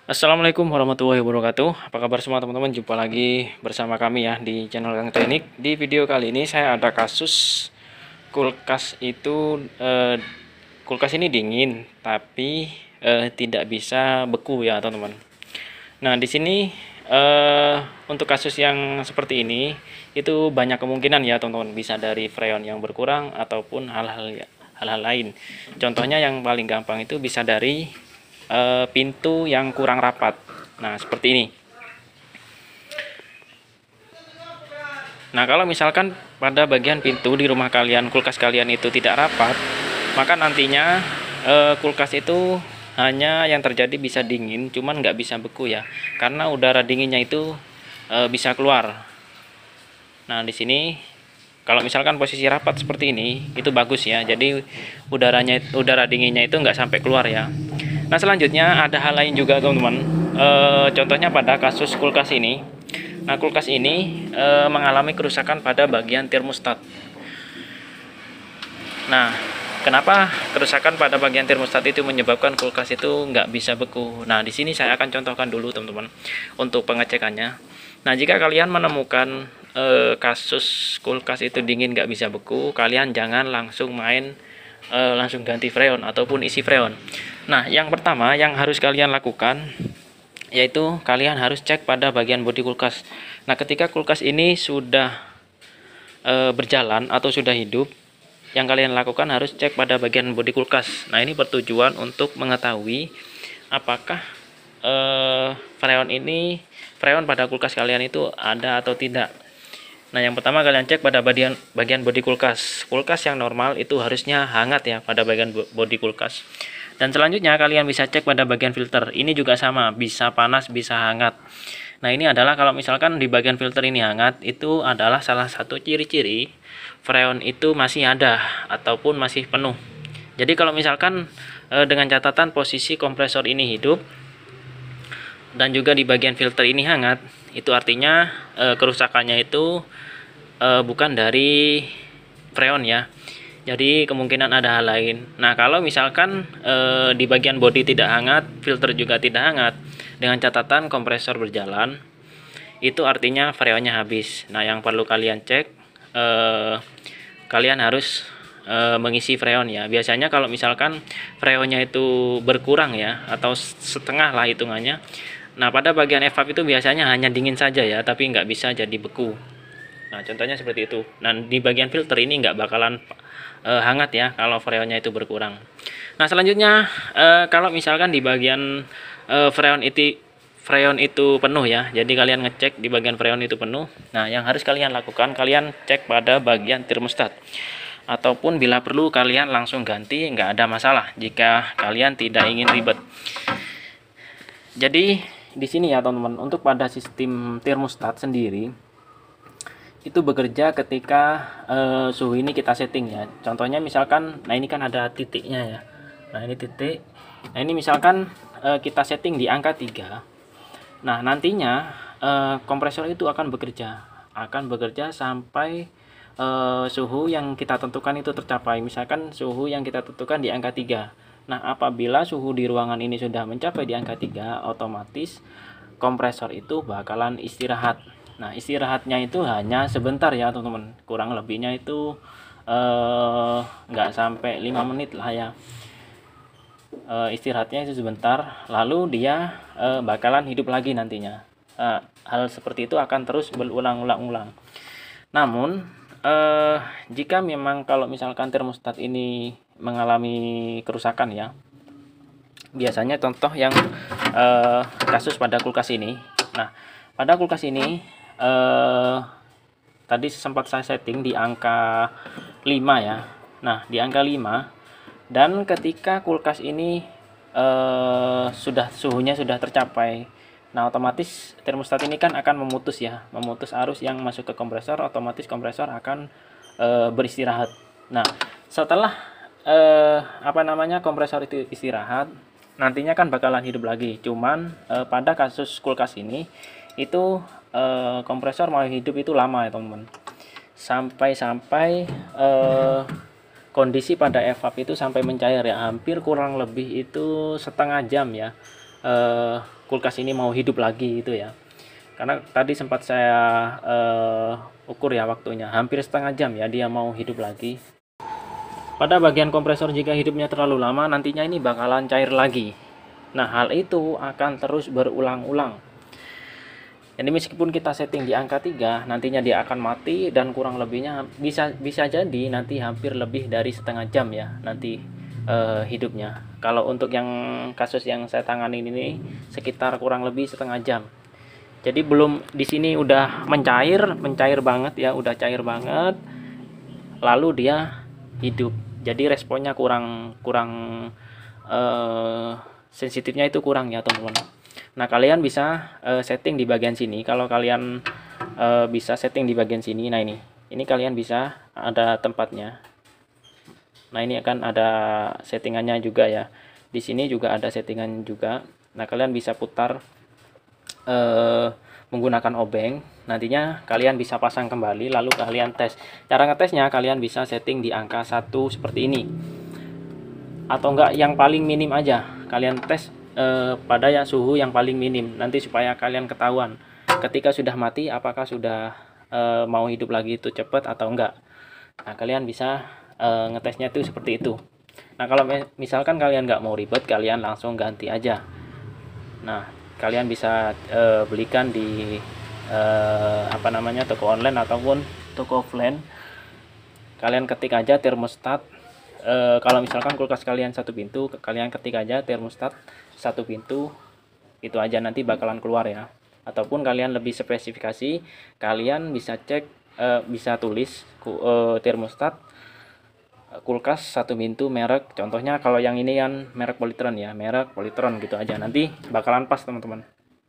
Assalamualaikum warahmatullahi wabarakatuh. Apa kabar semua teman-teman? Jumpa lagi bersama kami ya di channel Kang Teknik. Di video kali ini saya ada kasus kulkas itu kulkas ini dingin tapi tidak bisa beku ya teman-teman. Nah di sini untuk kasus yang seperti ini itu banyak kemungkinan ya teman-teman, bisa dari freon yang berkurang ataupun hal-hal lain. Contohnya yang paling gampang itu bisa dari pintu yang kurang rapat. Nah, seperti ini. Nah, kalau misalkan pada bagian pintu di rumah kalian, kulkas kalian itu tidak rapat, maka nantinya kulkas itu hanya yang terjadi bisa dingin, cuman nggak bisa beku ya, karena udara dinginnya itu bisa keluar. Nah, di sini kalau misalkan posisi rapat seperti ini, itu bagus ya. Jadi udara dinginnya itu nggak sampai keluar ya. Nah, selanjutnya ada hal lain juga teman-teman. Contohnya pada kasus kulkas ini. Nah, kulkas ini mengalami kerusakan pada bagian termostat. Nah, kenapa kerusakan pada bagian termostat itu menyebabkan kulkas itu nggak bisa beku? Nah, di sini saya akan contohkan dulu teman-teman untuk pengecekannya. Nah, jika kalian menemukan kasus kulkas itu dingin nggak bisa beku, kalian jangan langsung langsung ganti freon ataupun isi freon. Nah, yang pertama yang harus kalian lakukan yaitu kalian harus cek pada bagian bodi kulkas. Nah, ketika kulkas ini sudah berjalan atau sudah hidup, yang kalian lakukan harus cek pada bagian bodi kulkas. Nah, ini bertujuan untuk mengetahui apakah freon pada kulkas kalian itu ada atau tidak. Nah, yang pertama kalian cek pada bagian bodi kulkas. Kulkas yang normal itu harusnya hangat ya pada bagian bodi kulkas. Dan selanjutnya kalian bisa cek pada bagian filter. Ini juga sama, bisa panas, bisa hangat. Nah, ini adalah kalau misalkan di bagian filter ini hangat, itu adalah salah satu ciri-ciri freon itu masih ada ataupun masih penuh. Jadi kalau misalkan dengan catatan posisi kompresor ini hidup dan juga di bagian filter ini hangat, itu artinya kerusakannya itu bukan dari freon ya. Jadi kemungkinan ada hal lain. Nah, kalau misalkan di bagian bodi tidak hangat, filter juga tidak hangat, dengan catatan kompresor berjalan, itu artinya freonnya habis. Nah, yang perlu kalian cek, kalian harus mengisi freon ya. Biasanya kalau misalkan freonnya itu berkurang ya, atau setengah lah hitungannya. Nah, pada bagian evap itu biasanya hanya dingin saja ya, tapi nggak bisa jadi beku. Nah, contohnya seperti itu. Nah, di bagian filter ini nggak bakalan hangat ya kalau freonnya itu berkurang. Nah, selanjutnya kalau misalkan di bagian freon itu penuh ya, jadi kalian ngecek di bagian freon itu penuh. Nah, yang harus kalian lakukan, kalian cek pada bagian termostat, ataupun bila perlu kalian langsung ganti, nggak ada masalah jika kalian tidak ingin ribet. Jadi di sini ya teman-teman, untuk pada sistem termostat sendiri itu bekerja ketika suhu ini kita setting ya. Contohnya misalkan, nah ini kan ada titiknya ya. Nah, ini titik. Nah, ini misalkan kita setting di angka 3. Nah, nantinya kompresor itu akan bekerja sampai suhu yang kita tentukan itu tercapai. Misalkan suhu yang kita tentukan di angka 3. Nah, apabila suhu di ruangan ini sudah mencapai di angka 3, otomatis kompresor itu bakalan istirahat. Nah, istirahatnya itu hanya sebentar ya teman-teman, kurang lebihnya itu nggak sampai 5 menit lah ya. Istirahatnya itu sebentar, lalu dia bakalan hidup lagi nantinya. Hal seperti itu akan terus berulang-ulang. Namun jika memang kalau misalkan termostat ini mengalami kerusakan ya, biasanya contoh yang kasus pada kulkas ini. Nah, pada kulkas ini tadi sempat saya setting di angka 5 ya. Nah, di angka 5, dan ketika kulkas ini suhunya sudah tercapai, nah otomatis termostat ini kan akan memutus arus yang masuk ke kompresor. Otomatis kompresor akan beristirahat. Nah, setelah kompresor itu istirahat, nantinya kan bakalan hidup lagi. Cuman pada kasus kulkas ini itu kompresor mau hidup itu lama ya teman-teman, sampai kondisi pada evap itu sampai mencair ya, hampir kurang lebih itu setengah jam ya. kulkas ini mau hidup lagi gitu ya. Karena tadi sempat saya ukur ya waktunya, hampir setengah jam ya dia mau hidup lagi. Pada bagian kompresor jika hidupnya terlalu lama nantinya ini bakalan cair lagi. Nah, hal itu akan terus berulang-ulang. Jadi meskipun kita setting di angka 3, nantinya dia akan mati dan kurang lebihnya bisa jadi nanti hampir lebih dari setengah jam ya nanti hidupnya. Kalau untuk yang kasus yang saya tangani ini sekitar kurang lebih setengah jam. Jadi belum di sini udah mencair banget ya, udah cair banget. Lalu dia hidup. Jadi responnya kurang sensitifnya itu kurang ya teman-teman. Nah, kalian bisa setting di bagian sini. Kalau kalian bisa setting di bagian sini, nah ini kalian bisa ada tempatnya. Nah, ini akan ada settingannya juga ya. Di sini juga ada settingan juga. Nah, kalian bisa putar menggunakan obeng. Nantinya kalian bisa pasang kembali lalu kalian tes. Cara ngetesnya kalian bisa setting di angka 1 seperti ini. Atau enggak yang paling minim aja. Kalian tes pada suhu yang paling minim nanti supaya kalian ketahuan ketika sudah mati apakah sudah mau hidup lagi itu cepat atau enggak. Nah, kalian bisa ngetesnya itu seperti itu. Nah, kalau misalkan kalian nggak mau ribet, kalian langsung ganti aja. Nah, kalian bisa belikan di toko online ataupun toko offline. Kalian ketik aja termostat. Kalau misalkan kulkas kalian satu pintu, kalian ketik aja termostat satu pintu, itu aja nanti bakalan keluar ya. Ataupun kalian lebih spesifikasi, kalian bisa cek bisa tulis termostat kulkas satu pintu merek, contohnya kalau yang ini kan merek Polytron ya, merek Polytron gitu aja, nanti bakalan pas teman-teman.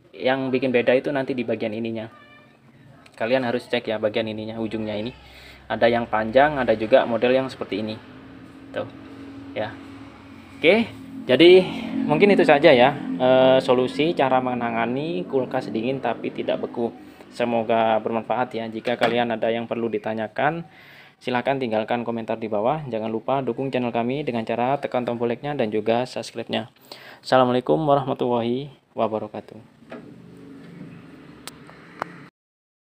Yang bikin beda itu nanti di bagian ininya, kalian harus cek ya bagian ininya, ujungnya ini ada yang panjang, ada juga model yang seperti ini tuh ya. Oke, jadi mungkin itu saja ya solusi cara menangani kulkas dingin tapi tidak beku. Semoga bermanfaat ya. Jika kalian ada yang perlu ditanyakan, silahkan tinggalkan komentar di bawah. Jangan lupa dukung channel kami dengan cara tekan tombol like-nya dan juga subscribe-nya. Assalamualaikum warahmatullahi wabarakatuh.